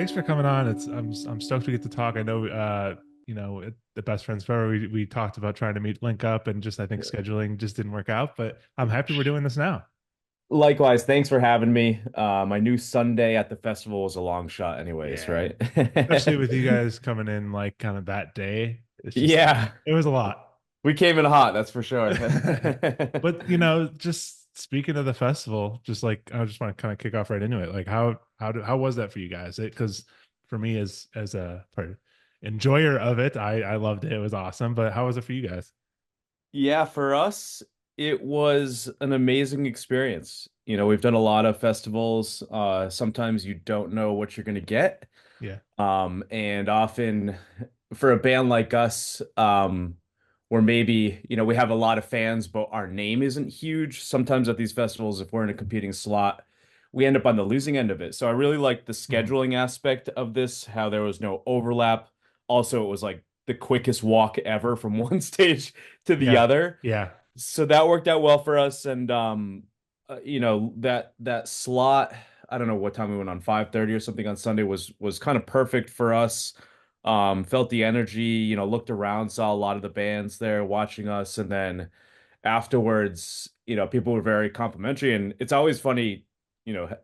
thanks for coming on. I'm stoked to get to talk. I know at the Best Friends Forever we talked about trying to link up, and just I think scheduling just didn't work out, but I'm happy we're doing this now. Likewise, thanks for having me. My new Sunday at the festival was a long shot anyways, Yeah. right? Especially with you guys coming in like kind of that day. It's just Yeah, it was a lot. we came in hot, that's for sure. But just speaking of the festival, just like I just want to kind of kick off right into it. Like how was that for you guys? Because for me as a enjoyer of it, I loved it. It was awesome. But how was it for you guys? Yeah, for us, it was an amazing experience. We've done a lot of festivals. Sometimes you don't know what you're going to get. Yeah. And often for a band like us, where maybe, we have a lot of fans, but our name isn't huge. Sometimes at these festivals, if we're in a competing slot, we end up on the losing end of it. So I really like the Mhm. scheduling aspect of this, how there was no overlap. Also, it was like the quickest walk ever from one stage to the Yeah. other. Yeah. So that worked out well for us. And that slot, I don't know what time we went on, 5:30 or something on Sunday was kind of perfect for us. Felt the energy, looked around, saw a lot of the bands there watching us, and then afterwards, people were very complimentary. And it's always funny,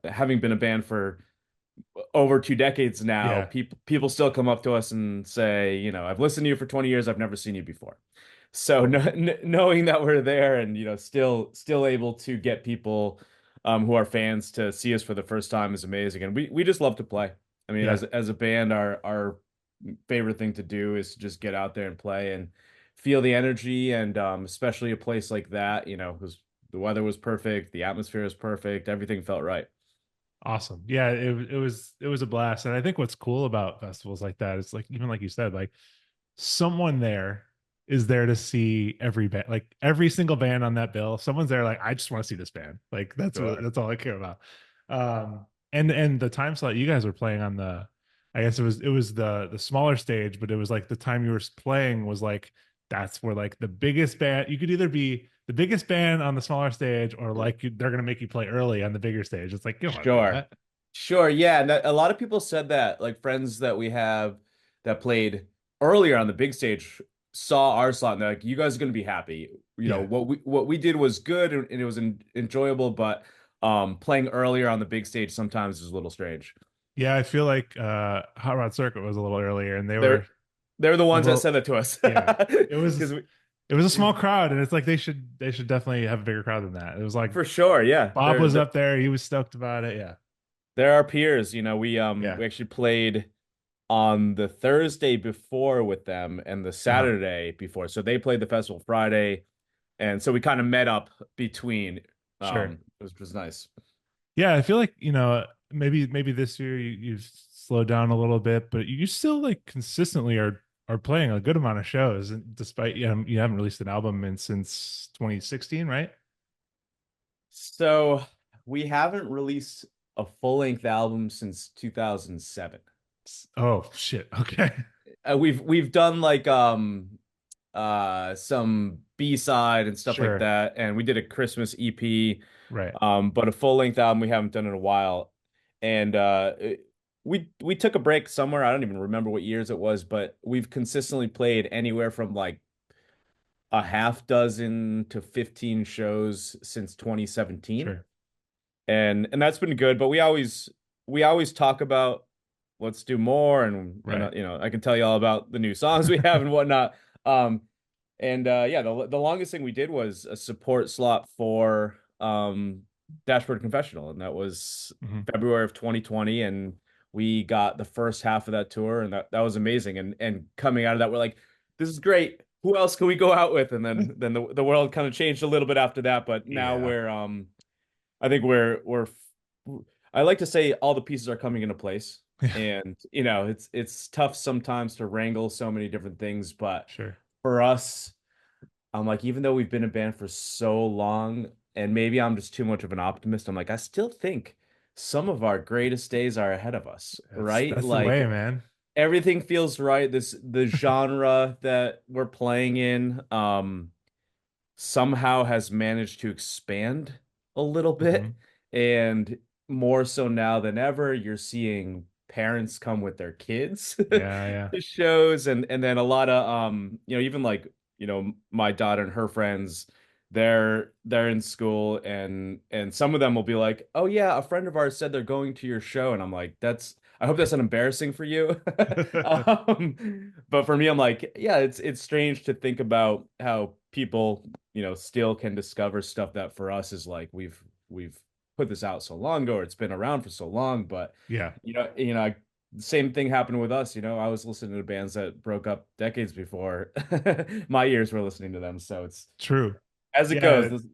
having been a band for over 2 decades now, Yeah. people still come up to us and say, I've listened to you for 20 years, I've never seen you before. So no, knowing that we're there and still able to get people who are fans to see us for the first time is amazing. And we just love to play. I mean, Yeah. as a band, our favorite thing to do is to just get out there and play and feel the energy. And especially a place like that, because the weather was perfect, the atmosphere was perfect, everything felt right. Awesome. Yeah, it was a blast. And I think what's cool about festivals like that is like even like you said, like someone there is there to see every band, like every single band on that bill. Someone's there, like, I just want to see this band. Like Sure. that's all I care about. And the time slot you guys were playing on I guess it was the smaller stage, but it was like the time you were playing was like that's where like the biggest band you could either be the biggest band on the smaller stage or like they're gonna make you play early on the bigger stage. It's like you don't want to do Sure. that. Sure. Yeah. And a lot of people said that, like friends that we have that played earlier on the big stage saw our slot and they're like, you guys are going to be happy. Yeah. What we did was good and it was enjoyable, but playing earlier on the big stage sometimes is a little strange. Yeah, I feel like Hot Rod Circuit was a little earlier and they were They're they're the a ones that little said that to us. yeah. It Because was it was a small crowd and it's like they should definitely have a bigger crowd than that. It was like for sure, yeah. Bob was up there, he was stoked about it. Yeah. They're our peers. We Yeah. we actually played on the Thursday before with them and the Uh-huh. Saturday before. So they played the festival Friday, and so we kind of met up between. Sure. Which was nice. Yeah, I feel like, maybe this year you've slowed down a little bit, but you still like consistently are playing a good amount of shows and despite you haven't released an album since 2016, right? So we haven't released a full-length album since 2007. Oh shit. Okay. We've done like some B-side and stuff like Sure. that, and we did a Christmas EP. Right. But a full-length album we haven't done in a while. And we took a break somewhere. I don't even remember what years it was, but we've consistently played anywhere from like a half dozen to 15 shows since 2017. Sure. And that's been good, but we always talk about let's do more and Right. I can tell you all about the new songs we have and whatnot. Um and yeah, the longest thing we did was a support slot for Dashboard Confessional, and that was Mhm. February of 2020, and we got the first half of that tour, and that was amazing. And coming out of that, we're like, this is great. Who else can we go out with? And then the world kind of changed a little bit after that, but now Yeah. I think we're I like to say all the pieces are coming into place. Yeah. And it's tough sometimes to wrangle so many different things, but Sure. for us, I'm like, even though we've been a band for so long, and maybe I'm just too much of an optimist, I'm like, I still think some of our greatest days are ahead of us, That's right? that's the way, Like man. everything feels right. The genre that we're playing in, somehow has managed to expand a little bit, Mhm. and more so now than ever, you're seeing parents come with their kids Yeah, yeah. to shows, and then a lot of even like, my daughter and her friends, they're in school, and some of them will be like, "Oh yeah, a friend of ours said they're going to your show." And I'm like, "That's I hope that's not embarrassing for you." But for me, I'm like, yeah, it's strange to think about how people, still can discover stuff that for us is like we've put this out so long ago, or it's been around for so long. But Yeah, same thing happened with us. I was listening to bands that broke up decades before my ears were listening to them. So it's true. as it Yeah, goes.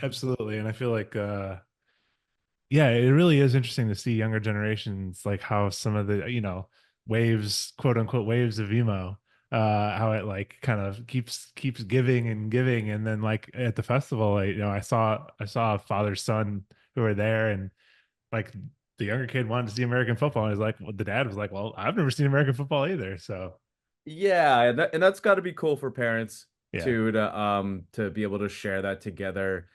absolutely. And I feel like yeah, it really is interesting to see younger generations like how some of the, waves, quote unquote waves of emo, how it like kind of keeps giving and giving. And then like at the festival, I saw a father son who were there, and like the younger kid wanted to see American football, and he's like, well, the dad was like, well, I've never seen American football either. So Yeah, and that's got to be cool for parents yeah. too, to be able to share that together.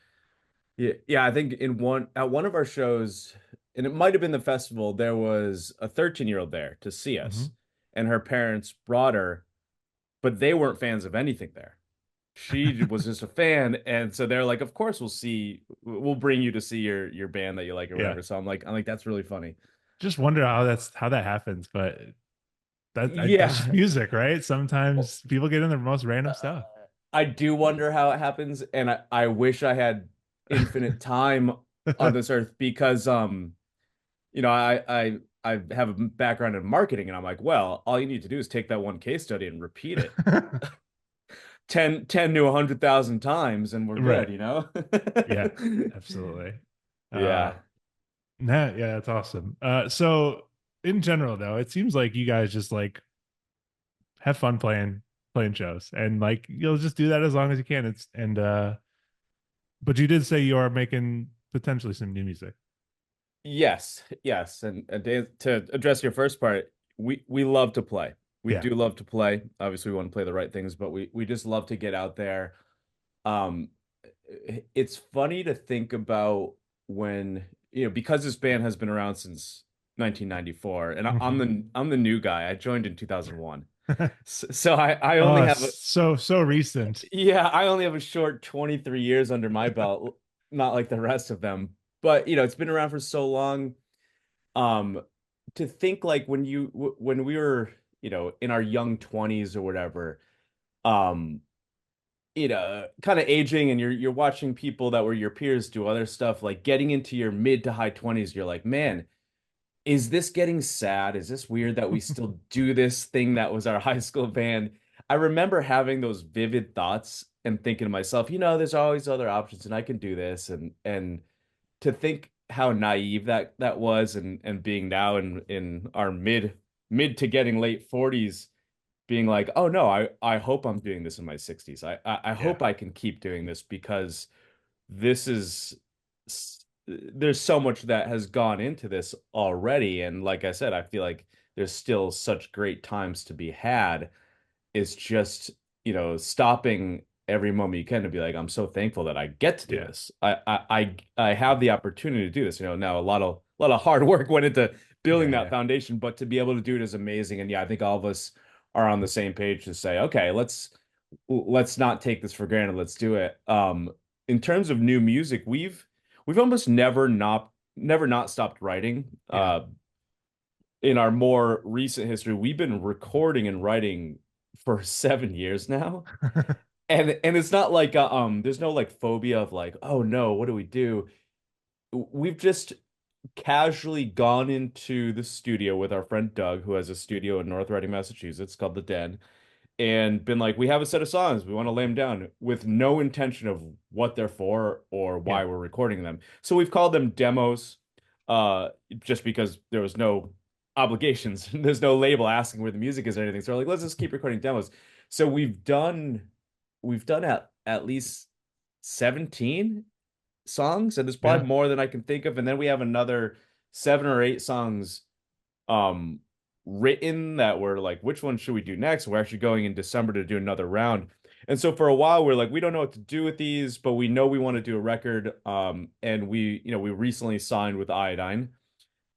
Yeah, yeah, I think in one at one of our shows, and it might have been the festival, there was a 13-year-old there to see us, Hmm. and her parents brought her, but they weren't fans of anything there. She was just a fan, and so they're like, "Of course we'll bring you to see your band that you like or Yeah. whatever." So I'm like, that's really funny. Just wonder how that happens, but that's just Yeah. music, right? Sometimes people get in the most random stuff. I do wonder how it happens, and I wish I had infinite time on this earth because I have a background in marketing, and I'm like, well, all you need to do is take that one case study and repeat it 10 to 100,000 times, and we're good, Right. Yeah, absolutely. Uh Yeah. yeah, that's awesome. So in general though, it seems like you guys just like have fun playing shows, and like you'll just do that as long as you can. It's and but you did say you are making potentially some new music. Yes, yes, and to address your first part, we love to play. We Yeah. do love to play. Obviously, we want to play the right things, but we just love to get out there. Um, it's funny to think about when, because this band has been around since 1994, and Mhm. I'm the new guy. I joined in 2001. So I only Oh, have a so recent. yeah, I only have a short 23 years under my belt, not like the rest of them. But it's been around for so long. Um, to think like when we were, in our young 20s or whatever, um, kind of aging, and you're watching people that were your peers do other stuff, like getting into your mid to high 20s, you're like, man, is this getting sad? Is this weird that we still do this thing that was our high school band? I remember having those vivid thoughts and thinking to myself, there's always other options and I can do this. And to think how naive that was, and being now in our mid to getting late 40s, being like, oh no, I hope I'm doing this in my 60s. I Yeah. hope I can keep doing this because this is there's so much that has gone into this already. And like I said, I feel like there's still such great times to be had. It's just, stopping every moment you can to be like, I'm so thankful that I get to do Yeah. this. I have the opportunity to do this. Now a lot of hard work went into building Yeah. that Yeah. foundation, but to be able to do it is amazing. And yeah, I think all of us are on the same page to say, okay, let's not take this for granted. Let's do it. In terms of new music, we've almost never not stopped writing. Yeah. In our more recent history, we've been recording and writing for 7 years now. And it's not like there's no like phobia of like, oh no, what do we do? We've just casually gone into the studio with our friend Doug, who has a studio in North Reading, Massachusetts called The Den, and been like, we have a set of songs, we want to lay them down with no intention of what they're for or Yeah. why we're recording them. So we've called them demos, just because there was no obligations. There's no label asking where the music is or anything. So we're like, let's just keep recording demos. So we've done at least 17 songs, and there's Yeah. probably more than I can think of. And then we have another 7 or 8 songs um written that we're like, which one should we do next? We're actually going in December to do another round. And so for a while we're like, we don't know what to do with these, but we know we want to do a record. And we recently signed with Iodine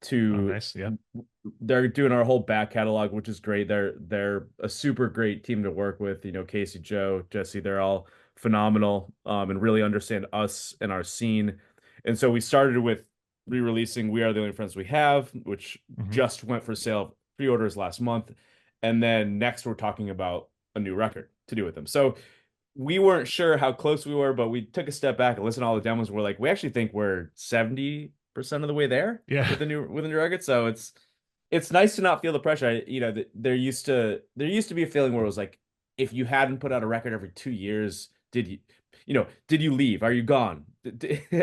Oh, to nice. Yeah. they're doing our whole back catalog, which is great. They're a super great team to work with. Casey, Joe, Jesse, they're all phenomenal, and really understand us and our scene. And so we started with re-releasing "We Are the Only Friends We Have," which Hmm. just went for sale pre-orders last month. And then next we're talking about a new record to do with them. So we weren't sure how close we were, but we took a step back and listened to all the demos. We're like, we actually think we're 70% of the way there Yeah. with the new record. So it's nice to not feel the pressure. There used to be a feeling where it was like, if you hadn't put out a record every 2 years, did you leave? Are you gone?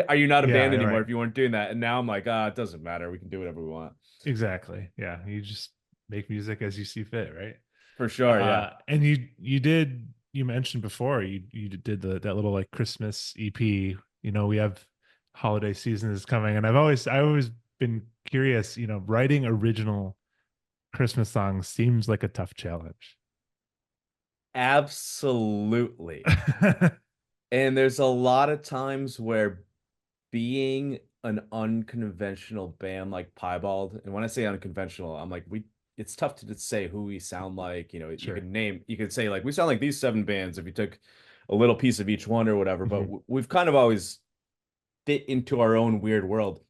Are you not a Yeah, band you're anymore right. if you weren't doing that? And now I'm like, it doesn't matter. We can do whatever we want. Exactly. Yeah. You just make music as you see fit, right? For sure, yeah. And you mentioned before you did that little like Christmas EP. We have holiday season is coming, and I always been curious. Writing original Christmas songs seems like a tough challenge. Absolutely. And there's a lot of times where being an unconventional band like Piebald, and when I say unconventional, I'm like, it's tough to just say who we sound like. Sure. You could say like we sound like these seven bands if you took a little piece of each one or whatever, but Hmm. we've kind of always fit into our own weird world.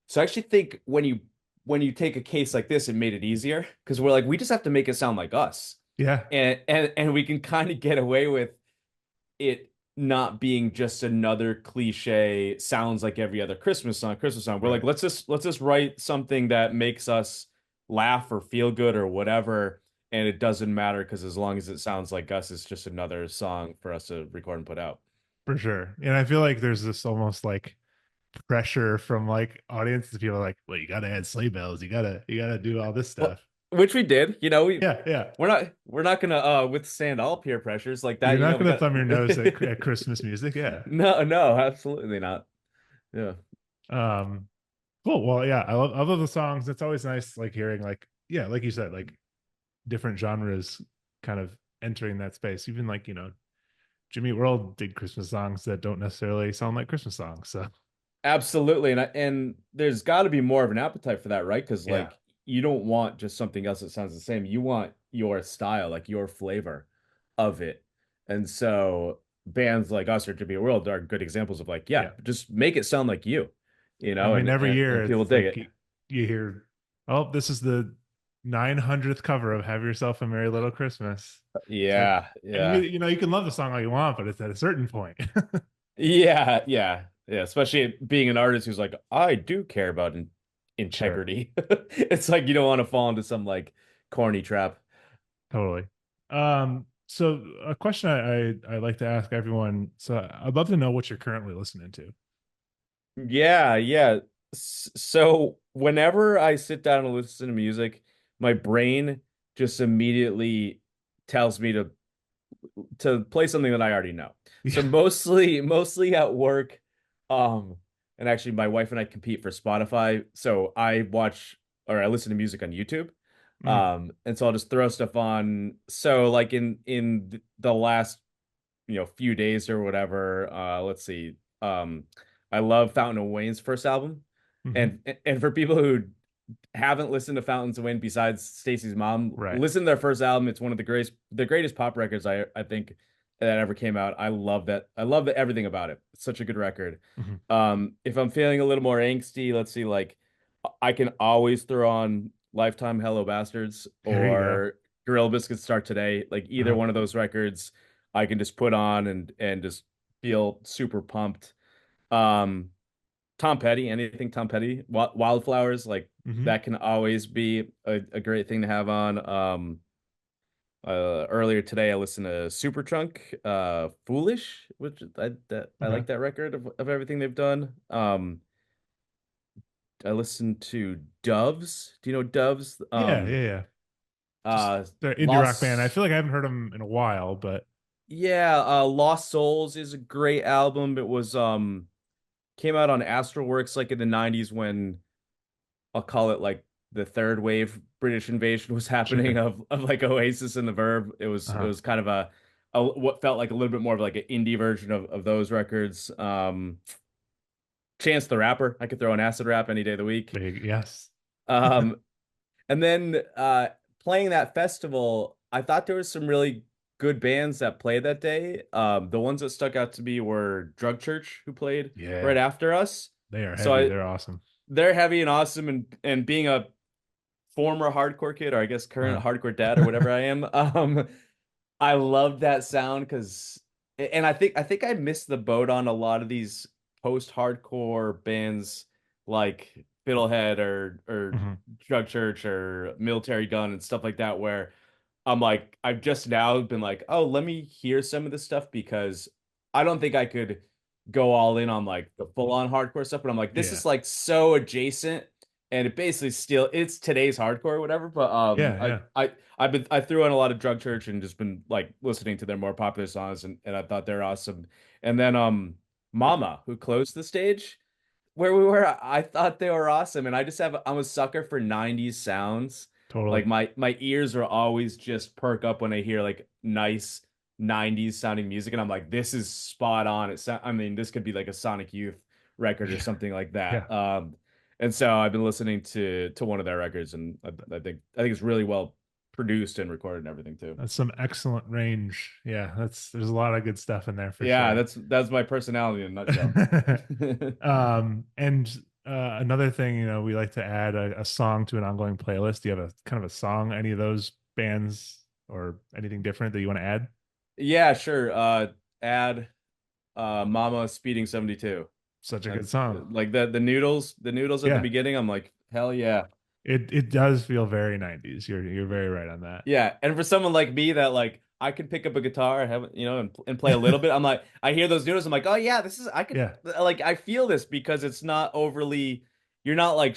So I actually think when you take a case like this, it made it easier because we're like, we just have to make it sound like us. Yeah. And we can kind of get away with it not being just another cliche sounds like every other Christmas song. We're like, Right. let's just write something that makes us laugh or feel good or whatever, and it doesn't matter because as long as it sounds like us, it's just another song for us to record and put out. For sure. And I feel like there's this almost like pressure from like audiences. People are like, well, you gotta add sleigh bells. You gotta do all this Well, stuff. which we did, Yeah, yeah. we're not gonna withstand all peer pressures like You're that, not we gonna got thumb your nose at Christmas music. Yeah. no, no, absolutely not. Yeah. Um, cool. Well, yeah, I love the songs. It's always nice like hearing like, yeah, like you said, like different genres kind of entering that space. Even like, Jimmy World did Christmas songs that don't necessarily sound like Christmas songs. So Absolutely, and there's got to be more of an appetite for that, right? Because yeah. like you don't want just something else that sounds the same. You want your style, like your flavor of it. And so bands like us or To Be a World are good examples of like, yeah, Yeah. just make it sound like you, I mean, and every year people it's dig like it. you hear, oh, this is the 900th cover of Have Yourself a Merry Little Christmas. It's like, Yeah, and yeah. you know, you can love the song all you want, but it's at a certain point. Yeah, yeah, yeah. Especially being an artist who's like, I do care about Sure. integrity. It's like you don't want to fall into some like corny trap. Totally. So a question I like to ask everyone. So I'd love to know what you're currently listening to. Yeah, yeah. So whenever I sit down and listen to music, my brain just immediately tells me to play something that I already know. So Yeah. mostly at work, um, and actually my wife and I compete for Spotify. So I listen to music on YouTube. Mm, And so I'll just throw stuff on. So like in the last few days or whatever. Let's see. I love Fountain of Wayne's first album, hmm. and for people who haven't listened to Fountains of Wayne besides Stacy's mom, Right. listen to their first album. It's one of the greatest pop records I think that ever came out. I love that. I love everything about it. It's such a good record. Hmm. If I'm feeling a little more angsty, let's see, like I can always throw on Lifetime Hello Bastards There you go. or Gorilla Biscuits Start Today. Like either Uh-huh. one of those records, I can just put on and just feel super pumped. Um, Tom Petty, anything Tom Petty, Wildflowers, like Hmm. that can always be a great thing to have on. Earlier today, I listened to Superchunk, Foolish, which I Okay. like that record of everything they've done. I listened to Doves. Do you know Doves? Yeah, yeah, yeah. Just the indie rock band. I Lost. feel like I haven't heard them in a while, but Yeah, Lost Souls is a great album. It was came out on Astralworks like in the 90s when I'll call it like the third wave British invasion was happening sure. of like Oasis and the Verve. It Uh-huh. was kind of a what felt like a little bit more of like an indie version of those records. Chance the Rapper, I could throw an acid rap any day of the week. Big yes. Um And then playing that festival, I thought there was some really good bands that played that day. The ones that stuck out to me were Drug Church, who played right Yeah, after us. they are So heavy. They're awesome. they're heavy and awesome, and being a former hardcore kid, or I guess current Uh, hardcore dad, or whatever I am, I love that sound because, and I think I missed the boat on a lot of these post-hardcore bands like Fiddlehead or mhm. Drug Church or Military Gun and stuff like that, where I'm like, I've just now been like, oh, let me hear some of this stuff because I don't think I could go all in on like the full-on hardcore stuff, but I'm like, this Yeah, is like so adjacent and it basically still it's today's hardcore or whatever. But yeah, yeah. I threw in a lot of Drug Church and just been like listening to their more popular songs and I thought they're awesome. And then Mama, who closed the stage where we were, I thought they were awesome. And I'm a sucker for 90s sounds. Totally. Like my ears are always just perk up when I hear like nice 90s sounding music. And I'm like, this is spot on. I mean, this could be like a Sonic Youth record or Yeah, something like yeah. that. And so I've been listening to one of their records, and I think it's really well produced and recorded and everything too. That's some excellent range. Yeah, there's a lot of good stuff in there for Yeah, sure. that's my personality in a nutshell. And another thing, we like to add a song to an ongoing playlist. Do you have a kind of a song, any of those bands or anything different that you want to add? Yeah, sure. Add Mama Speeding 72. Such a good That's song. like the noodles at the Yeah, beginning. I'm like, hell yeah. it does feel very 90s. You're very right on that. Yeah, and for someone like me that like I could pick up a guitar, and play a little bit. I'm like, I hear those noodles. I'm like, oh yeah, this is I could Yeah, like I feel this because it's not overly. You're not like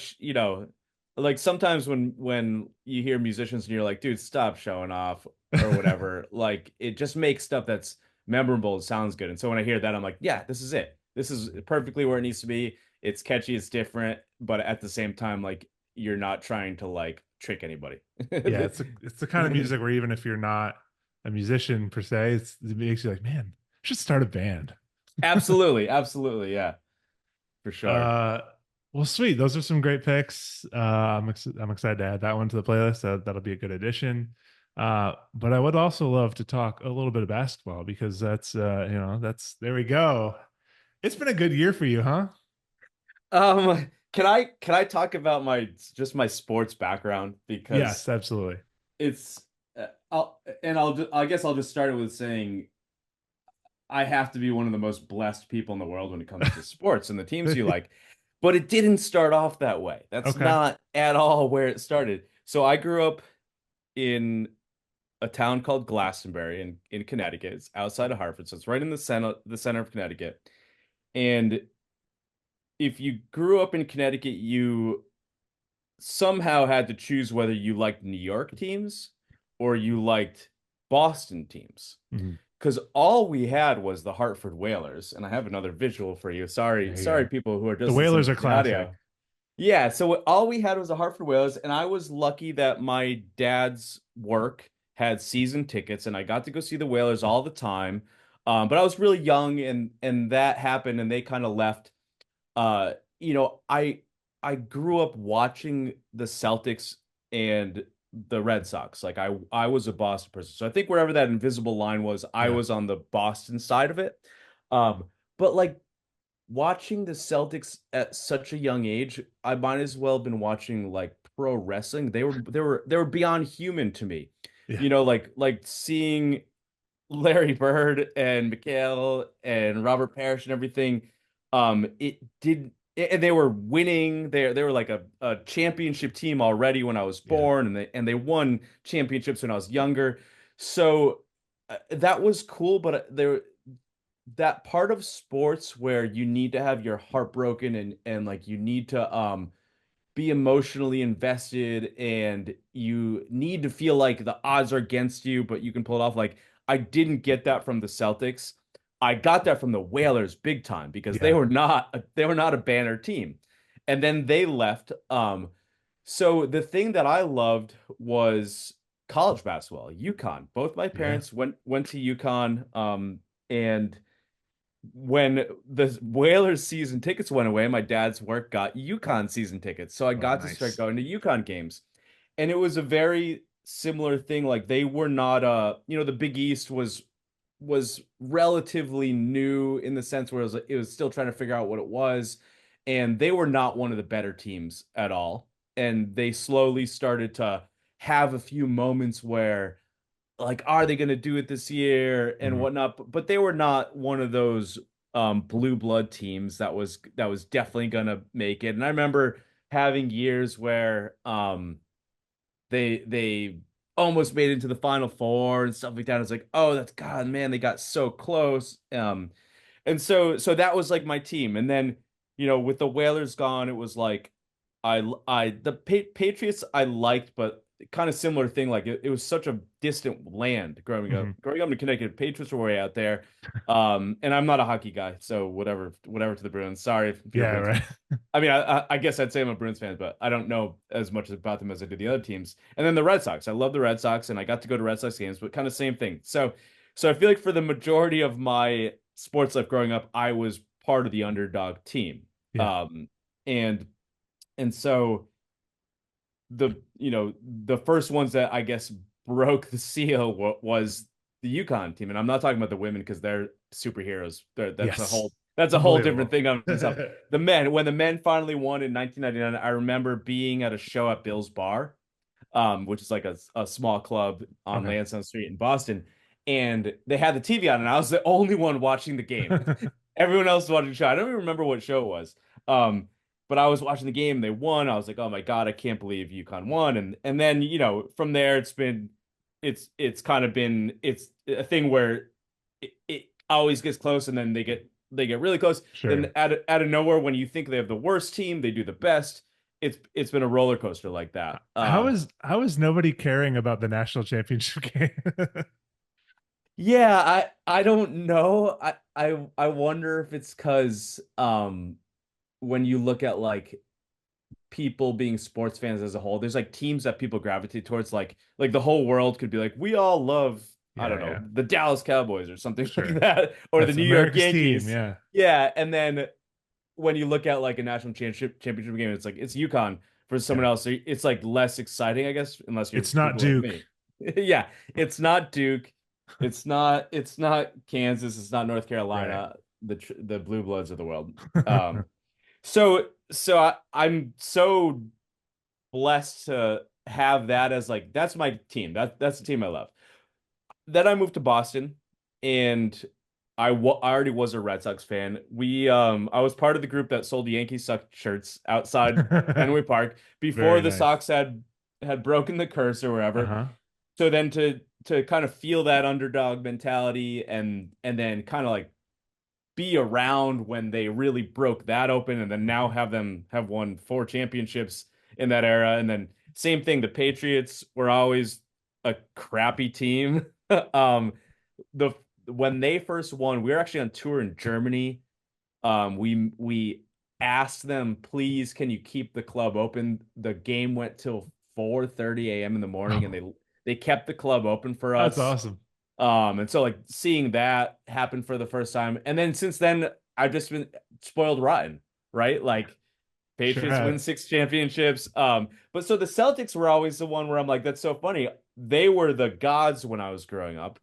like sometimes when you hear musicians and you're like, dude, stop showing off or whatever. Like it just makes stuff that's memorable. It sounds good, and so when I hear that, I'm like, yeah, this is it. This is perfectly where it needs to be. It's catchy, it's different, but at the same time, like you're not trying to like trick anybody. yeah. It's the kind of music where even if you're not a musician per se, it makes you like, man, I should start a band. Absolutely, absolutely, yeah, for sure. Uh, well, sweet. Those are some great picks. I'm excited to add that one to the playlist. That'll be a good addition. But I would also love to talk a little bit of basketball because that's there we go. It's been a good year for you, huh? Can I talk about my sports background Yes, because absolutely. it's I guess I'll just start it with saying I have to be one of the most blessed people in the world when it comes to sports and the teams you like. But it didn't start off that way. That's Okay. not at all where it started. So I grew up in a town called Glastonbury in Connecticut. It's outside of Hartford, so it's right in the center of Connecticut. And if you grew up in Connecticut, you somehow had to choose whether you liked New York teams or you liked Boston teams. Mhm. Because all we had was the Hartford Whalers, and I have another visual for you. Sorry, There you sorry, go. people who are The just listening Whalers to are the classic. audio. Yeah, so all we had was the Hartford Whalers, and I was lucky that my dad's work had season tickets, and I got to go see the Whalers all the time. But I was really young, and that happened, and they kind of left. Uh, you know, I grew up watching the Celtics and the Red Sox. Like I was a Boston person. So I think wherever that invisible line was, I Yeah. was on the Boston side of it. But like watching the Celtics at such a young age, I might as well have been watching like pro wrestling. They were beyond human to me. Yeah. Like seeing Larry Bird and Mikhail and Robert Parrish and everything. It did, and they were winning. They were like a championship team already when I was Yeah. born, and they won championships when I was younger. So that was cool, but there that part of sports where you need to have your heart broken and like you need to be emotionally invested and you need to feel like the odds are against you, but you can pull it off. Like I didn't get that from the Celtics. I got that from the Whalers big time because they Yeah. were not a banner team. And then they left. So the thing that I loved was college basketball, UConn. Both my Yeah. parents went to UConn. And when the Whalers season tickets went away, my dad's work got UConn season tickets. So I Oh, got to start nice. going to UConn games. and it was a very similar thing. Like they were not the Big East was relatively new in the sense where it was still trying to figure out what it was, and they were not one of the better teams at all. And they slowly started to have a few moments where like, are they going to do it this year and Mhm. whatnot? But they were not one of those blue blood teams that was definitely going to make it. And I remember having years where they almost made it into the Final Four and stuff like that. It's like, oh, that's God, man, they got so close. And so that was like my team. And then, with the Whalers gone, it was like the Patriots I liked, but kind of similar thing. Like it was such a distant land growing up. Mhm. Growing up in Connecticut, Patriots were way out there. And I'm not a hockey guy, so whatever to the Bruins. Sorry if you're a Yeah, Bruins fan. right. I mean, I guess I'd say I'm a Bruins fan, but I don't know as much about them as I do the other teams. And then the Red Sox. I love the Red Sox, and I got to go to Red Sox games, but kind of same thing. So I feel like for the majority of my sports life growing up, I was part of the underdog team. Yeah. Um, and and so the first ones that I guess broke the seal was the UConn team, and I'm not talking about the women because they're superheroes. That's a Yes. whole different Unbelievable. thing on itself. The men, when the men finally won in 1999, I remember being at a show at Bill's Bar, which is like a small club on Okay. Lansdowne Street in Boston, and they had the TV on, and I was the only one watching the game. Everyone else was watching the show. I don't even remember what show it was. But I was watching the game, they won. I was like, oh my God, I can't believe UConn won. And then, from there it's kind of been it's a thing where it always gets close and then they get really close. Then Sure. out of nowhere, when you think they have the worst team, they do the best. It's been a roller coaster like that. How is nobody caring about the national championship game? Yeah, I don't know. I wonder if it's because when you look at like people being sports fans as a whole, there's like teams that people gravitate towards, like the whole world could be like, we all love, I Yeah, don't know, yeah. the Dallas Cowboys or something like Sure. that, or the That's New York America's team. Yankees. Yeah. Yeah, and then when you look at like a national championship game, it's like it's UConn for someone Yeah. else. It's like less exciting, I guess, unless you're It's not people like Duke. me. Yeah, it's not Duke. It's not Kansas. It's not North Right. Carolina. The blue bloods of the world. Um, I'm so blessed to have that as like that's my team. That's the team I love. Then I moved to Boston, and I already was a Red Sox fan. I was part of the group that sold the Yankees suck shirts outside Fenway Park before Very the nice. Sox had broken the curse or wherever. Uh-huh. So then to kind of feel that underdog mentality and then kind of like be around when they really broke that open, and then now Mhm. have them have won 4 championships in that era. And then same thing, the Patriots were always a crappy team. um the When they first won, we were actually on tour in Germany. We asked them, please, can you keep the club open? The game went till 4:30 a.m. in the morning, and Oh, they kept the club open for that's us. awesome. And so like seeing that happen for the first time, and then since then I've just been spoiled rotten, right? Like Sure Patriots win have. 6 championships. But so the Celtics were always the one where I'm like, that's so funny. They were the gods when I was growing up,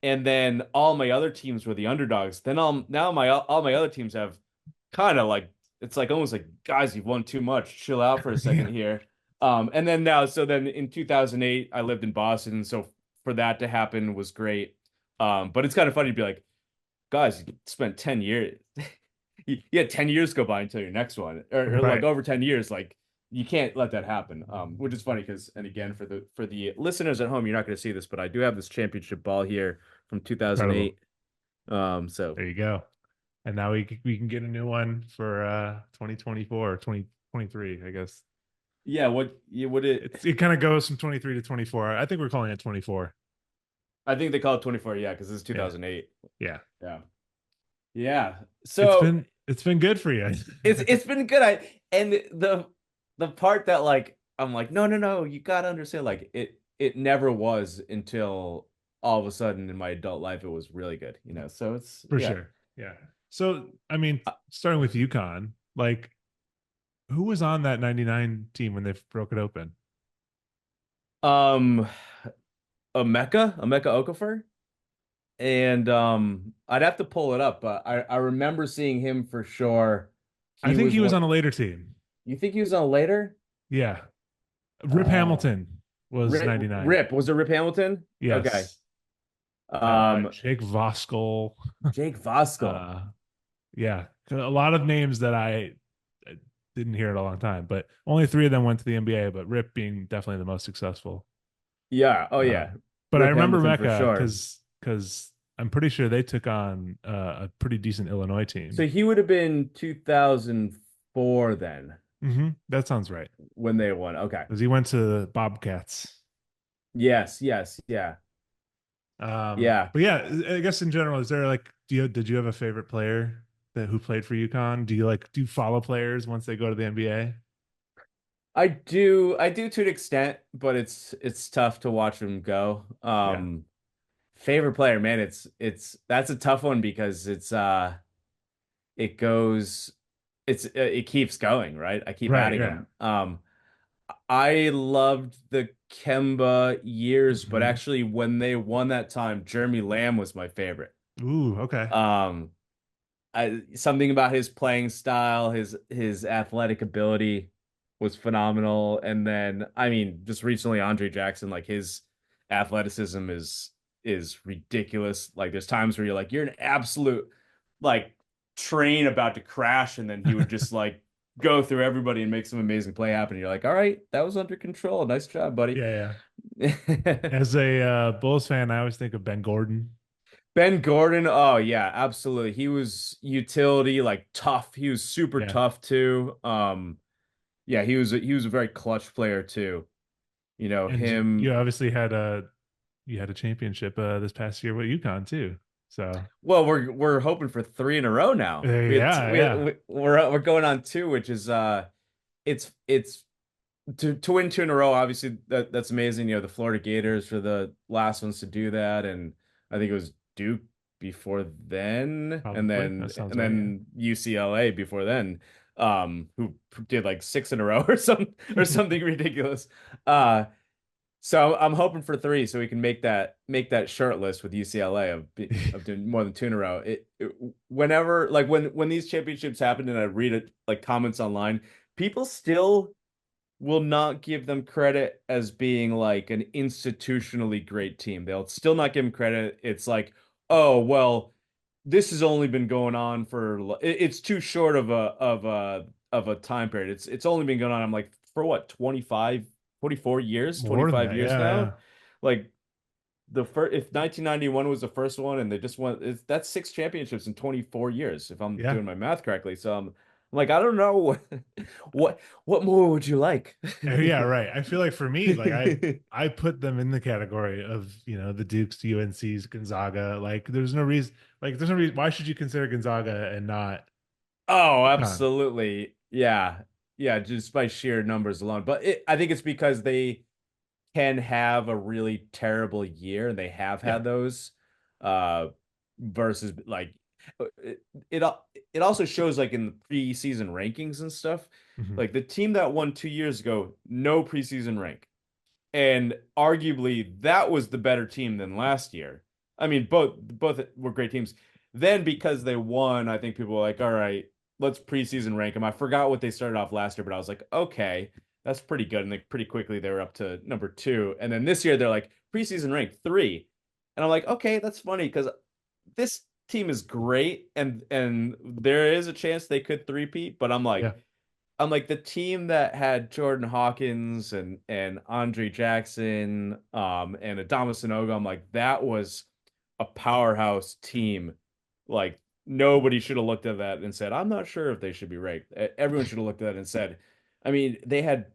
and then all my other teams were the underdogs. Then now my all my other teams have kind of like it's like almost like guys, you've won too much. Chill out for a second Yeah. here. And then now, so then in 2008, I lived in Boston, so for that to happen was great. But it's kind of funny to be like, guys, you spent 10 years. You had 10 years go by until your next one, or like Right. over 10 years. Like you can't let that happen. Which is funny because, and again, for the listeners at home, you're not going to see this, but I do have this championship ball here from Incredible. 2008. So There you go. And now we can get a new one for 2024, 2023, I guess. yeah, would it? It kind of goes from 23 to 24. I think we're calling it 24. I think they call it 24. Yeah, because this is Yeah. 2008. Yeah. Yeah, yeah. It's So been it's been good for you. it's been good. And the part that like I'm like, no, no, no, you gotta understand, like it never was until all of a sudden in my adult life it was really good, So it's For yeah. sure. Yeah. So, I mean, starting with UConn, like who was on that 99 team when they broke it open? Um, Emeka Okafor, and I'd have to pull it up, but I remember seeing him for sure. I He think was he was on what a later team. you think he was on later? Yeah. Rip Uh, Hamilton was 99. Rip was it Rip Hamilton? Okay. Yes. Um, Jake Voskuhl. Jake Voskuhl. Uh, yeah. A lot of names that I didn't hear in a long time, but only three of them went to the NBA, but Rip being definitely the most successful. Yeah. Oh Uh, yeah. but I Rip remember Hamilton for Mecca sure. because I'm pretty sure they took on a pretty decent Illinois team. So he would have been 2004 then That sounds right. when they won. Okay. Because he went to Bobcats. Yes, yes, yeah. Yeah. But yeah, I guess in general, is there like, did you have a favorite player that who played for UConn? Do you follow players once they go to the NBA? I do to an extent, but it's tough to watch them go. Yeah. Favorite player, man, it's that's a tough one because it goes it keeps going, right? I keep Right. adding Yeah. them. I loved the Kemba years, but Hmm. actually when they won that time, Jeremy Lamb was my favorite. Ooh. Okay. Um, something about his playing style, his athletic ability was phenomenal. And then, I mean, just recently, Andre Jackson, like his athleticism is ridiculous. Like there's times where you're like, you're an absolute like train about to crash, and then he would just like go through everybody and make some amazing play happen. You're like, all right, that was under control. Nice job, buddy. Yeah. Yeah. As a Bulls fan, I always think of Ben Gordon. Ben Gordon, oh yeah, absolutely. He was utility, like tough. He was super Yeah. tough too. Yeah, he was a very clutch player too. You know, And you him. obviously had a championship this past year with UConn too. So Well, we're hoping for three in a row now. yeah. Yeah. We're going on two, which is it's to win two in a row. Obviously, that's amazing. You know, the Florida Gators are the last ones to do that, and I think it was Duke before then, and Probably. That then sounds and right. Yeah. then UCLA before then, who did like six in a row or something ridiculous. Uh, so I'm hoping for three, so we can make that short list with UCLA of doing more than two in a row. Whenever like when these championships happen, and I read it like comments online, people still will not give them credit as being like an institutionally great team. They'll still not give them credit. It's like, oh, well, this has only been going on for it's too short of a time period. It's only been going on, I'm like, for what, 25, 24 years, More than 25 that. years Yeah. Yeah. now? Like the first if 1991 was the first one and they just won that's six championships in 24 years if I'm Yeah. doing my math correctly. So I'm like, I don't know. What more would you like? Yeah, right. I feel like for me, like I put them in the category of, the Dukes, UNCs, Gonzaga. Like there's no reason why should you consider Gonzaga and not Oh, UConn? absolutely. Yeah. Yeah, just by sheer numbers alone. But I think it's because they can have a really terrible year, and they have Yeah. had those. Uh, versus like it, it it also shows like in the preseason rankings and stuff. Hmm. Like the team that won 2 years ago, no preseason rank. And arguably that was the better team than last year. I mean, both were great teams. Then because they won, I think people were like, all right, let's preseason rank them. I forgot what they started off last year, but I was like, okay, that's pretty good. And they pretty quickly they were up to number two. And then this year they're like preseason rank three. And I'm like, okay, that's funny because this team is great and there is a chance they could three-peat, but Yeah. I'm like the team that had Jordan Hawkins and Andre Jackson, and Adama Sanogo. I'm like, that was a powerhouse team. Like nobody should have looked at that and said, I'm not sure if they should be ranked. Everyone should have looked at that and said, I mean, they had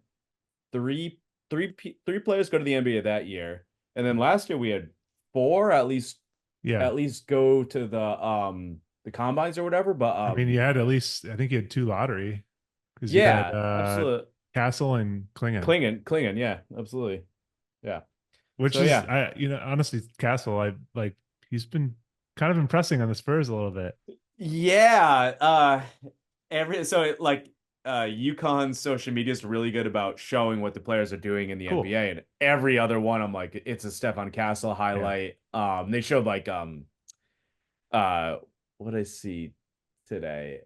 three players go to the NBA that year, and then last year we had four Yeah. at least go to the combines or whatever. But I mean, you had at least I think you had two lottery because you had yeah, absolutely. Castle and Klingon, Klingon, yeah, absolutely. Yeah. which So is yeah. I honestly Castle, I like he's been kind of impressing on the Spurs a little bit. Yeah, every so it, like UConn social media is really good about showing what the players are doing in the Cool. NBA, and every other one, I'm like, it's a Stefan Castle Yeah. highlight. They showed like uh, what did I see today?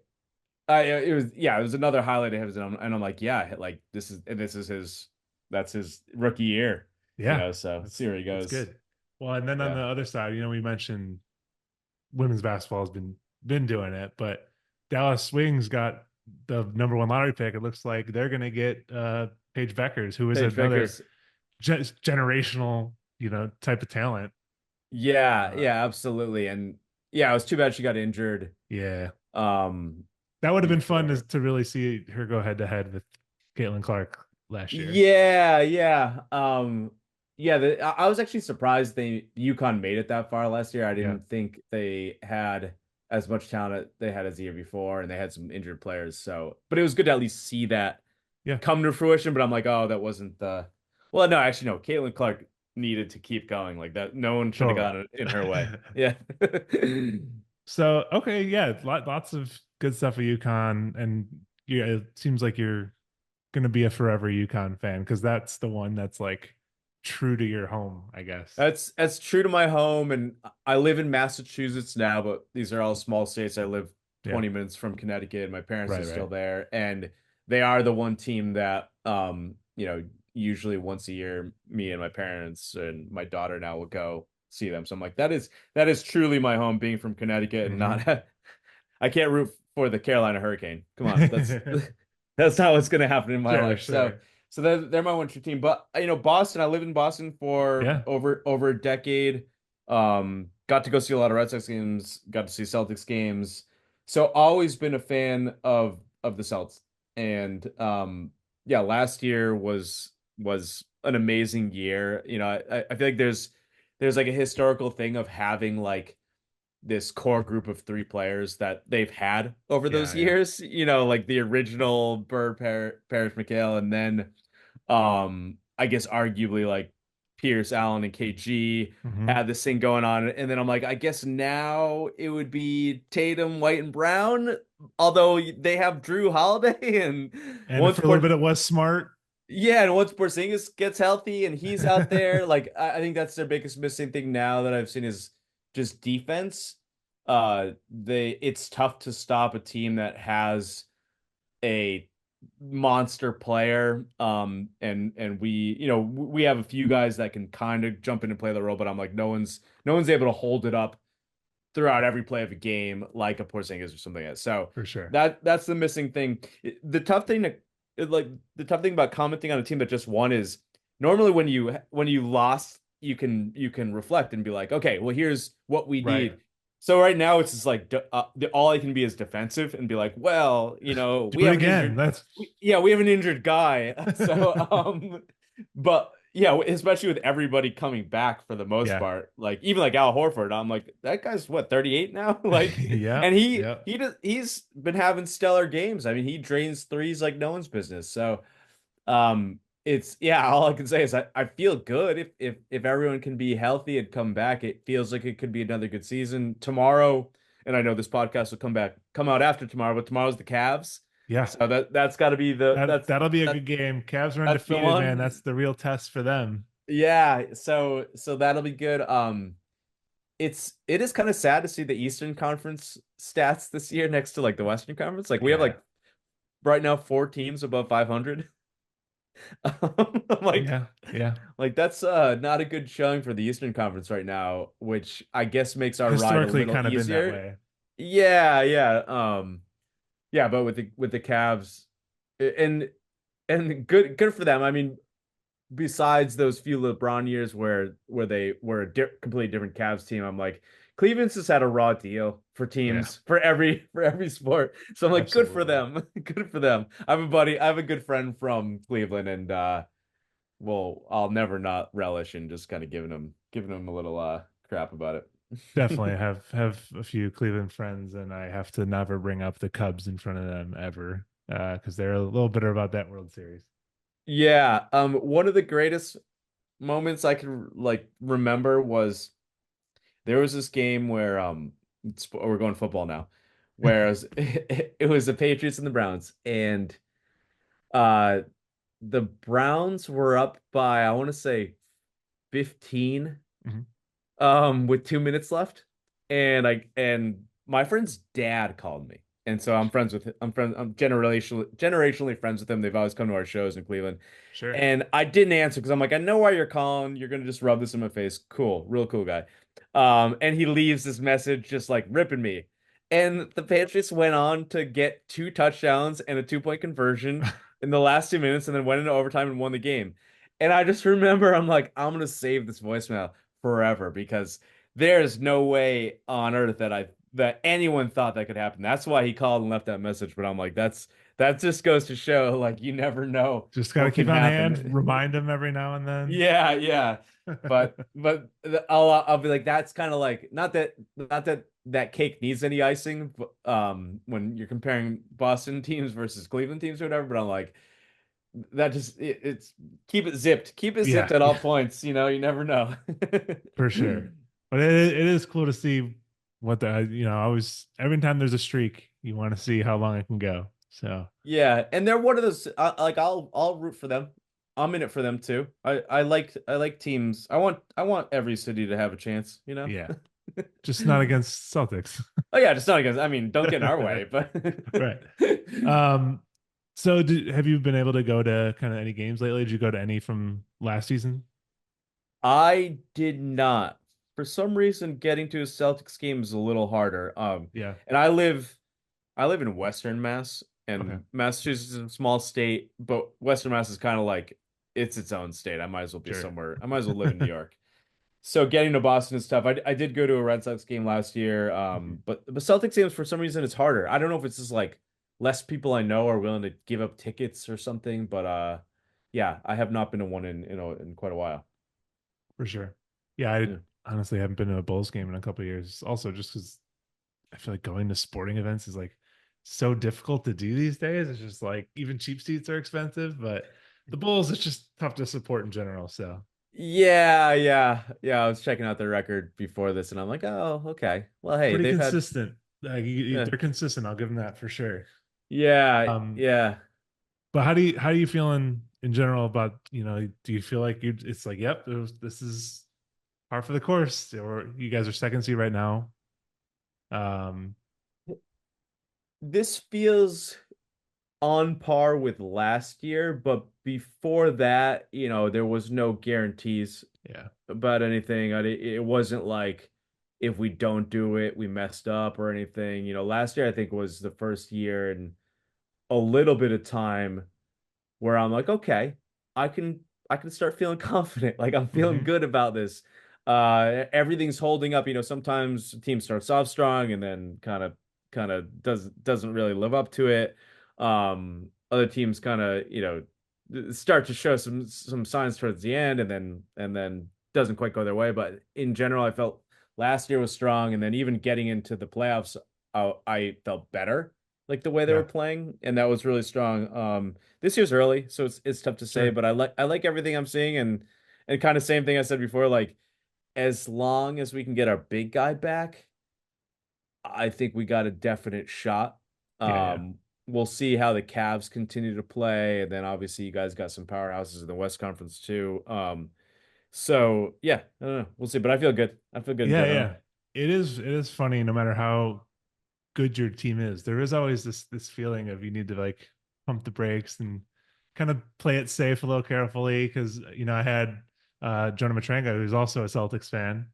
It was another highlight of his, and I'm like, yeah, like this is his that's his rookie year, Yeah. So see That's where he that's goes. good. Well, and then on Yeah, the other side, we mentioned women's basketball has been doing it, but Dallas Wings got the number one lottery pick. It looks like they're going to get Paige Beckers, who is Paige another Vickers. generational, type of talent. Yeah, Uh, yeah, absolutely, and yeah, it was too bad she got injured. yeah, Um, that would have been fun before. to really see her go head to head with Caitlin Clark last year. Yeah, yeah. Yeah, I was actually surprised they UConn made it that far last year. I Yeah, didn't think they had as much talent they had as the year before, and they had some injured players. So, but it was good to at least see that yeah, come to fruition. But I'm like, oh, that wasn't the. Well, no, actually, no. Caitlin Clark needed to keep going like that. No one should have totally. gotten in her way. Yeah. So okay, yeah, lots of good stuff at UConn, and yeah, it seems like you're gonna be a forever UConn fan because that's the one that's like true to your home, I guess. That's true to my home, and I live in Massachusetts now, but these are all small states. I live Yeah, 20 minutes from Connecticut. My parents are right, still right. there, and they are the one team that usually once a year, me and my parents and my daughter now will go see them. So I'm like, that is truly my home, being from Connecticut and Hmm. not I can't root for the Carolina Hurricane. Come on, that's not what's gonna happen in my Sure, life. So sure. so they're my one true team. But Boston, I lived in Boston for Yeah, over a decade. Got to go see a lot of Red Sox games, got to see Celtics games. So always been a fan of the Celts. And yeah, last year was an amazing year. I feel like there's like a historical thing of having like this core group of three players that they've had over those yeah, yeah. years, like the original Bird, Parrish, McHale, and then I guess arguably like Pierce, Allen, and KG Hmm. had this thing going on. And then I'm like, I guess now it would be Tatum, White, and Brown, although they have Drew Holiday and And once for a little Port bit, it was smart. yeah, and once Porzingis gets healthy and he's out there, like I think that's their biggest missing thing now that I've seen is just defense. It's tough to stop a team that has a monster player. And we have a few guys that can kind of jump in and play the role, but I'm like no one's able to hold it up throughout every play of a game like a Porzingis or something else. So For sure. that's the missing thing. The tough thing about commenting on a team that just won is normally when you lost, you can reflect and be like, okay, well here's what we Right. need. So right now it's just like all I can be is defensive and be like, well, we Do it have an again. injured, That's yeah, we have an injured guy. So but yeah, especially with everybody coming back for the most yeah. part, like even like Al Horford, I'm like that guy's what 38 now, like, Yeah. and he Yeah. he does he's been having stellar games. I mean, he drains threes like no one's business. So it's yeah, all I can say is I feel good if everyone can be healthy and come back. It feels like it could be another good season tomorrow. And I know this podcast will come out after tomorrow, but tomorrow's the Cavs. Yeah. So that's got to be the That'll be a that good game. Cavs are that's the undefeated, man. one. That's the real test for them. Yeah, so that'll be good. It is kind of sad to see the Eastern Conference stats this year next to like the Western Conference. Like we have Yeah. like right now four teams above 500. I'm Yeah. Yeah. like that's not a good showing for the Eastern Conference right now, which I guess makes our ride a Historically little kind of been that easier. way. Yeah, yeah. Yeah, but with the Cavs and good for them. I mean, besides those few LeBron years where they were a completely different Cavs team, I'm like Cleveland's just had a raw deal for Yeah. teams for every sport. So I'm like, good for Absolutely. them, good for them. I have a good friend from Cleveland, and well, I'll never not relish in just kind of giving him a little crap about it. Definitely have a few Cleveland friends, and I have to never bring up the Cubs in front of them ever, because they're a little bitter about that World Series. Yeah, one of the greatest moments I can like remember was there was this game where we're going football now, whereas it was the Patriots and the Browns, and Uh, the Browns were up by, I want to say 15, Mhm. with 2 minutes left. And my friend's dad called me. And so I'm generationally friends with him. They've always come to our shows in Cleveland. Sure. And I didn't answer because I'm like, I know why you're calling. You're gonna just rub this in my face. Cool, real cool guy. And he leaves this message just like ripping me. And the Patriots went on to get 2 touchdowns and a 2-point conversion in the last 2 minutes, and then went into overtime and won the game. And I just remember I'm like, I'm gonna save this voicemail forever because there's no way on earth that anyone thought that could happen. That's why he called and left that message. But I'm like, that just goes to show like you never know Just got to what can keep on hand, happen. remind them every now and then. Yeah, yeah. I'll be like that's kind of like not that that cake needs any icing when you're comparing Boston teams versus Cleveland teams or whatever, but I'm like that just it's keep it zipped Yeah, at all yeah, points, you never know. for sure. But it is cool to see what the, I always, every time there's a streak, you want to see how long it can go. So, Yeah, and they're one of those like I'll root for them. I'm in it for them too. I like teams. I want every city to have a chance. yeah, just not against Celtics. Oh yeah, just not against. I mean, don't get in our way, but Right. Um, so have you been able to go to kind of any games lately? Did you go to any from last season? I did not. For some reason, getting to a Celtics game is a little harder. Yeah. And I live in Western Mass, Okay. and Massachusetts is a small state, but Western Mass is kind of like it's its own state. I might as well be Sure. somewhere. I might as well live in New York. So getting to Boston is tough. I did go to a Red Sox game last year, Mhm. but Celtics games for some reason it's harder. I don't know if it's just like less people I know are willing to give up tickets or something, but yeah, I have not been to one in quite a while. For sure. Yeah, I Yeah. honestly haven't been to a Bulls game in a couple of years. Also, just because I feel like going to sporting events is like so difficult to do these days. It's just like even cheap seats are expensive, but the Bulls, it's just tough to support in general. So Yeah, yeah, yeah. I was checking out the record before this, and I'm like, oh, okay. Well, hey, pretty they've had, consistent. Like yeah, they're consistent. I'll give them that for sure. yeah, Um, yeah. but how do you feeling in general about, do you feel like it's like, yep, this is par for the course, or you guys are second seed right now? Um, This feels on par with last year, but before that, there was no guarantees yeah, about anything. It wasn't like if we don't do it, we messed up or anything. Last year I think was the first year in a little bit of time where I'm like, okay, I can I can start feeling confident. Like I'm feeling hmm, good about this. Everything's holding up. Sometimes the team starts off strong and then kind of doesn't really live up to it. Other teams kind of, start to show some signs towards the end and then doesn't quite go their way. But in general, I felt last year was strong, and then even getting into the playoffs, I felt better like the way they were yeah, playing, and that was really strong. This year's early, so it's tough to say, sure, but I like everything I'm seeing, and kind of same thing I said before, like as long as we can get our big guy back, I think we got a definite shot. yeah, yeah. We'll see how the Cavs continue to play, and then obviously you guys got some powerhouses in the West Conference too. So yeah, I don't know. We'll see, but I feel good. I feel good in Yeah, general. yeah. It is funny no matter how good your team is. There is always this feeling of you need to like pump the brakes and kind of play it safe a little carefully because I had Jonah Matranga, who's also a Celtics fan,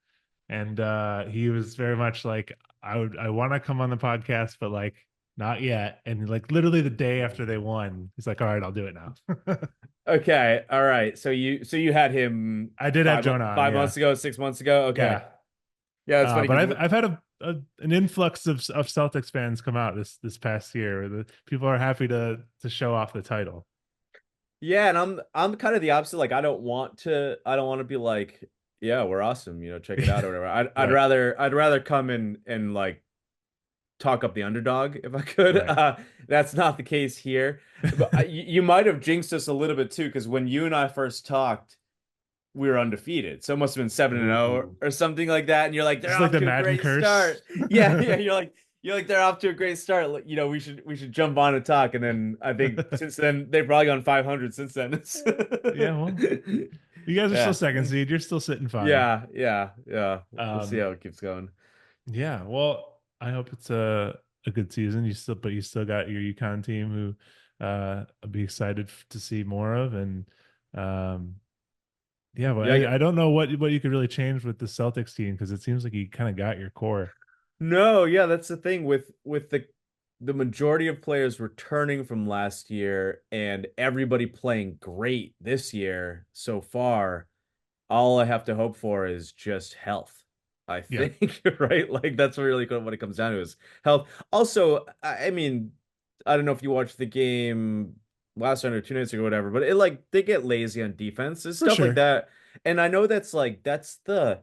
and he was very much like I want to come on the podcast, but like not yet. And like literally the day after they won, he's like, all right, I'll do it now. Okay, all right. So you had him I did have five Jonah on, five yeah. months ago, 6 months ago. Okay, Yeah. yeah, that's funny But because I've had an influx of Celtics fans come out this past year. The people are happy to show off the title. yeah, and I'm kind of the opposite. Like I don't want to be like, yeah, we're awesome, check it out or whatever. I'd Right, rather come and like talk up the underdog if I could. right. That's not the case here. But you might have jinxed us a little bit too, because when you and I first talked, we were undefeated. So it must have been 7-0 Ooh, or something like that. And you're like, this they're is like off the to a Madden great curse. start. Yeah, yeah. You're like, You're like they're off to a great start. Like, we should jump on and talk. And then I think since then they've probably gone 500 since then. Yeah, well, you guys are still Yeah, second seed. You're still sitting fine. yeah. We'll see Um, how it keeps going. yeah, well, I hope it's a good season. But you still got your UConn team who I'll be excited to see more of. And um, yeah, but Yeah, I don't know what you could really change with the Celtics team because it seems like you kind of got your core. no, yeah, that's the thing with the majority of players returning from last year and everybody playing great this year so far. All I have to hope for is just health. I Yeah, think, right? Like that's really what it comes down to is health. Also, I mean, I don't know if you watched the game last night or 2 nights ago, or whatever, but it like they get lazy on defense. There's for stuff like sure. that. And I know that's the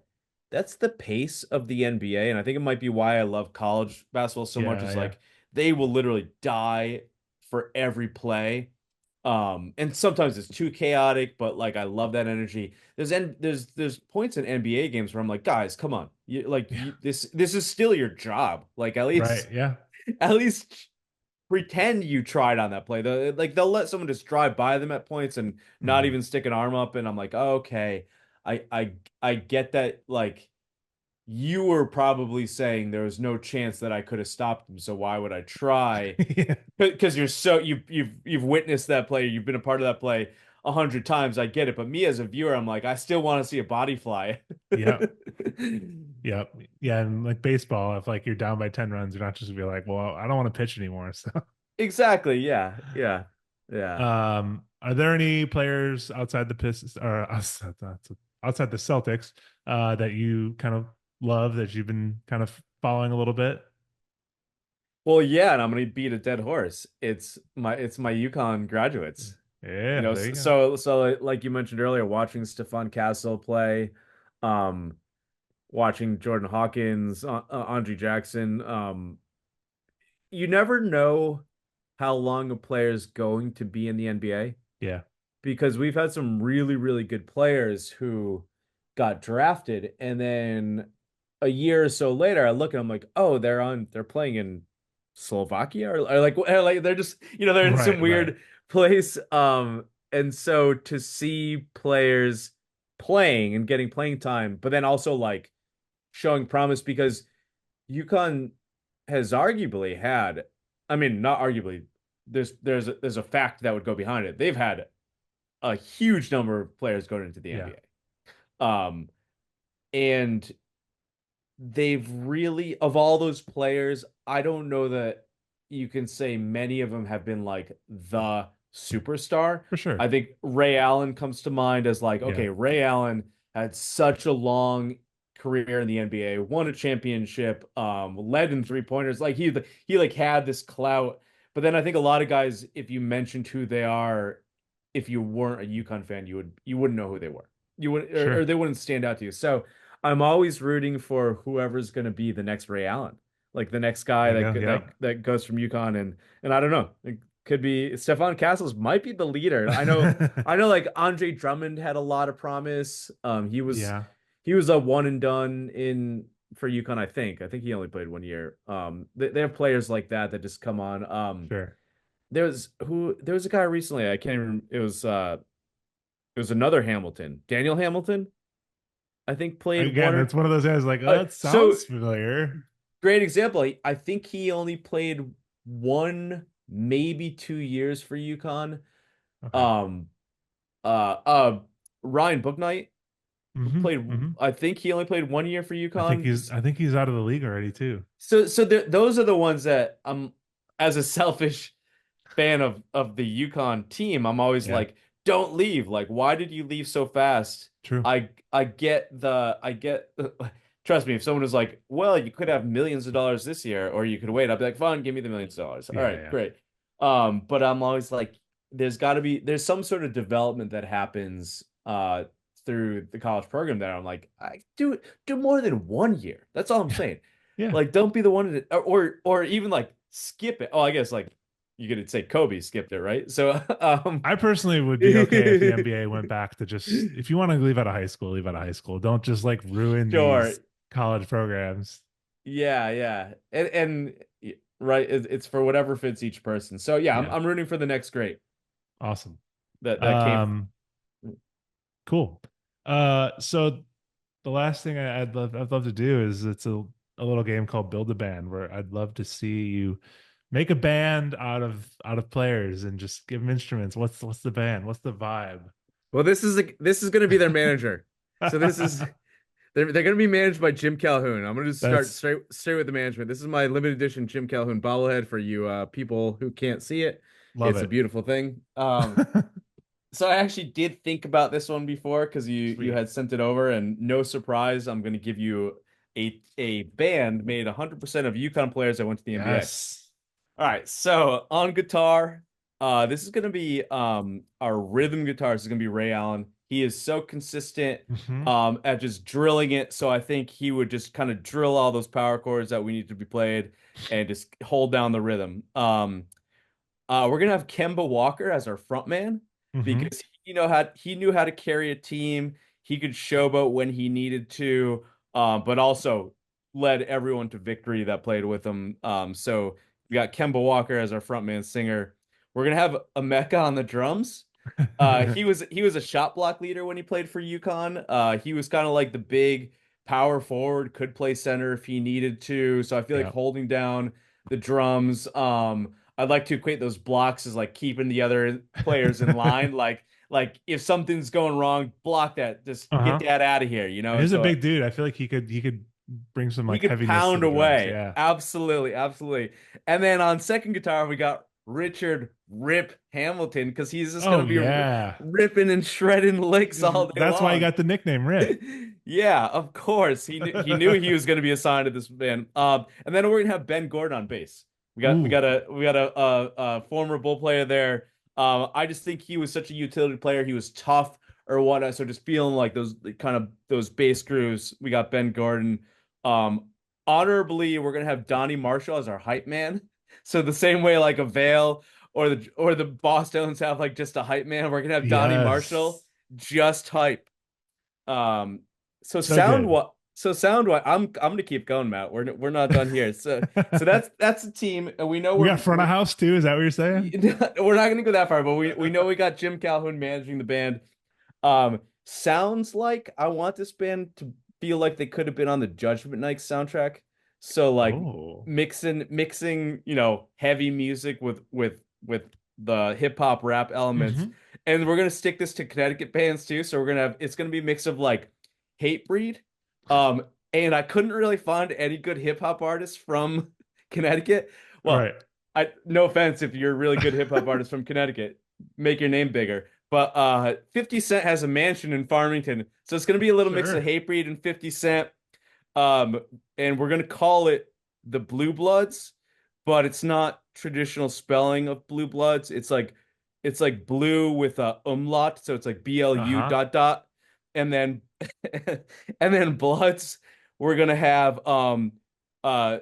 pace of the NBA. And I think it might be why I love college basketball so much, Yeah, is yeah. like they will literally die for every play. And sometimes it's too chaotic, but like I love that energy. There's points in NBA games where I'm like, guys, come on. Yeah. This is still your job. Like at Right. least Yeah. at least pretend you tried on that play. Like they'll let someone just drive by them at points and not Hmm. even stick an arm up, and I'm like, oh, okay. I get that, like you were probably saying there was no chance that I could have stopped him, so why would I try? Yeah. Because you've witnessed that play, you've been a part of that play 100 times. I get it, but me as a viewer, I'm like, I still want to see a body fly. Yeah. Yeah. Yeah. And like baseball, if like you're down by 10 runs, you're not just gonna be like, well, I don't want to pitch anymore. So Exactly. Yeah. Yeah. Yeah. are there any players outside the Pistons or outside the Celtics that you kind of love that you've been kind of following a little bit? Well, yeah, and I'm gonna beat a dead horse. It's my UConn graduates. Yeah, there you go. So like you mentioned earlier, watching Stephon Castle play, um, watching Jordan Hawkins, Andre Jackson. You never know how long a player is going to be in the NBA, Yeah, because we've had some really, really good players who got drafted, and then a year or so later, I look at them like, oh, they're playing in Slovakia, or like they're just, they're in some right, right. weird place. And so to see players playing and getting playing time, but then also like showing promise, because UConn has arguably had, I mean, not arguably, there's a fact that would go behind it. They've had a huge number of players going into the Yeah, NBA. And they've really, of all those players, I don't know that you can say many of them have been like the superstar. for sure. I think Ray Allen comes to mind as like, Yeah, okay, Ray Allen had such a long career in the NBA, won a championship, led in three pointers. Like he like had this clout. But then I think a lot of guys, if you mentioned who they are, if you weren't a UConn fan, you wouldn't know who they were. You would, or sure. they wouldn't stand out to you. So I'm always rooting for whoever's going to be the next Ray Allen, like the next There guy you that go. that Yep. that goes from UConn, and I don't know, it could be Stephon Castles might be the leader. I know, like Andre Drummond had a lot of promise. Yeah, He was a one and done in for UConn. I think he only played 1 year. They have players like that just come on. sure. There was a guy recently. I can't even. It was another Hamilton, Daniel Hamilton. I think played one Again, or it's one of those guys like, oh, that so sounds familiar. great example. I think he only played one, maybe 2 years for UConn. Okay. Um, uh, uh, Ryan Booknight Hmm. played. Hmm. I think he only played 1 year for UConn. I think he's out of the league already too. So those are the ones that as a selfish fan of the UConn team, I'm always Yeah, like, don't leave. Like, why did you leave so fast? true. I get trust me, if someone was like, well, you could have millions of dollars this year, or you could wait, I'd be like, fine, give me the millions of dollars. All Yeah, right, yeah, great. But I'm always like, there's some sort of development that happens through the college program that I'm like, I do more than 1 year. That's all I'm saying. yeah. Like, don't be the one to, or even like skip it. Oh, I guess like you could say Kobe skipped it, right? So, I personally would be okay if the NBA went back to just if you want to leave out of high school, leave out of high school. Don't just like ruin sure. these college programs. Yeah, yeah. Right, it's for whatever fits each person. So yeah, I'm Yeah, I'm rooting for the next great awesome. that came. Um, cool. So the last thing I'd love to do is it's a little game called Build a Band where I'd love to see you make a band out of players and just give them instruments. What's the band? What's the vibe? Well, this is going to be their manager. So this is they're going to be managed by Jim Calhoun. I'm going to just start That's straight with the management. This is my limited edition Jim Calhoun bobblehead for you people who can't see it. love It's a it. beautiful thing. So I actually did think about this one before because you Sweet. had sent it over, and no surprise, I'm going to give you a band made 100% of UConn players that went to the NBA. Yes. All right, so on guitar, this is gonna be our rhythm guitarist is gonna be Ray Allen. He is so consistent Hmm. at just drilling it. So I think he would just kind of drill all those power chords that we need to be played and just hold down the rhythm. We're gonna have Kemba Walker as our front man Hmm. because he knew how to carry a team. He could showboat when he needed to, but also led everyone to victory that played with him. So we got Kemba Walker as our front man singer. We're gonna have Emeka on the drums. He was a shot block leader when he played for UConn. He was kind of like the big power forward, could play center if he needed to. So I feel like Yeah. holding down the drums. I'd like to equate those blocks as like keeping the other players in line. Like if something's going wrong, block that. Just get Uh-huh. that out of here, And he's a So big dude. I feel like he could bring some he like could heaviness to pound the drums. away. Yeah. Absolutely, absolutely. And then on second guitar, we got Richard Rip Hamilton because he's just gonna Oh be yeah. ripping and shredding licks Just all day that's why he long. got the nickname Rip. Yeah, of course. He knew he was going to be assigned to this band. And then we're gonna have Ben Gordon on bass. We got we Ooh. got a we got a former Bull player there. I just think he was such a utility player. He was tough or whatnot. So just feeling like those bass grooves. We got Ben Gordon. Um, Honorably, we're gonna have Donnie Marshall as our hype man. So the same way like a Vale or the Boston's have like just a hype man, we're gonna have Donnie Marshall Yes. just hype. Um, so So good. sound what I'm gonna keep going, Matt. We're not done here. So that's the team, and we know We got front of we're house too. Is that what you're saying? we're not gonna go that far, but we know we got Jim Calhoun managing the band. Sounds like I want this band to feel like they could have been on the Judgment Night soundtrack. So like Oh. mixing, heavy music with the hip hop rap elements. Hmm. And we're gonna stick this to Connecticut bands too. So it's gonna be a mix of like Hatebreed. Um, and I couldn't really find any good hip hop artists from Connecticut. Well, Right. I no offense if you're a really good hip hop artist from Connecticut, make your name bigger. But 50 Cent has a mansion in Farmington, so it's gonna be a little mix of Sure. Hatebreed and 50 Cent. Um, and we're gonna call it the Blue Bloods, but it's not traditional spelling of Blue Bloods. It's like blue with a umlaut, so it's like BLU Uh-huh. dot dot, and then and then Bloods. We're gonna have uh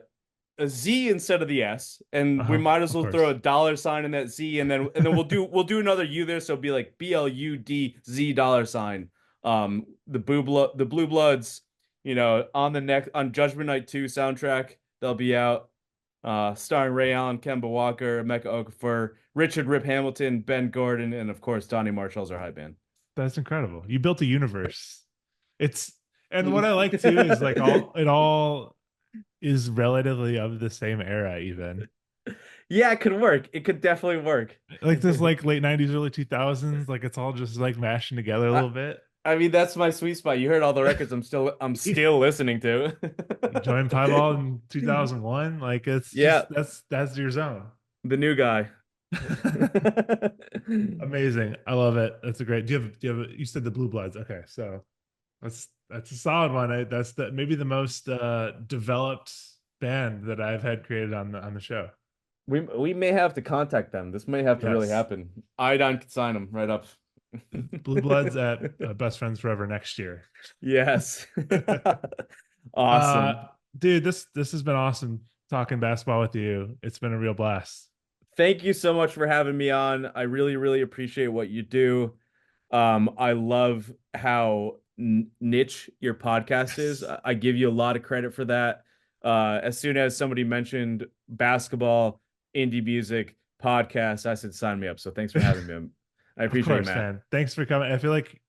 a Z instead of the S, and we Uh-huh. might as Of well throw a course. dollar sign in that Z, and then we'll do another U there, so it'll be like BLUDZ dollar sign. The Blue Bloods, on Judgment Night 2 soundtrack, they'll be out. Starring Ray Allen, Kemba Walker, Emeka Okafor, Richard Rip Hamilton, Ben Gordon, and of course Donnie Marshall's our hype band. That's incredible. You built a universe. It's and what I like too is like all is relatively of the same era even. Yeah, it could work. It could definitely work. Like this like late 90s, early 2000s, like it's all just like mashing together a I, little bit. I mean, that's my sweet spot. You heard all the records I'm still listening to. You joined Piebald in 2001, like it's Yeah, just that's your zone. the new guy. Amazing. I love it. That's a great. You said the Blue Bloods. Okay, so that's a solid one. That's maybe the most developed band that I've had created on the show. We may have to contact them. This may have to really Yes. happen. Iodine could sign them right up. Blue Bloods at Best Friends Forever next year. Yes. uh Awesome. dude, this has been awesome talking basketball with you. It's been a real blast. Thank you so much for having me on. I really, really appreciate what you do. I love how niche your podcast is. Yes. I give you a lot of credit for that. As soon as somebody mentioned basketball, indie music, podcast, I said sign me up. So thanks for having me. I Of appreciate it, course, Matt. man. Thanks for coming. I feel like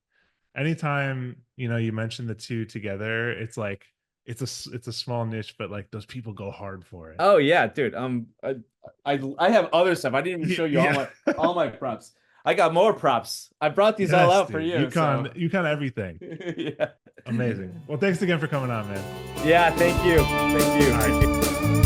anytime, you mention the two together, it's like it's a small niche, but like those people go hard for it. Oh yeah, dude. I have other stuff. I didn't even show you Yeah. all my props. I got more props. I brought these all Yes, out for dude. you. So You con everything. yeah. Amazing. Well, thanks again for coming on, man. Yeah, thank you. Thank you. All right. Appreciate it.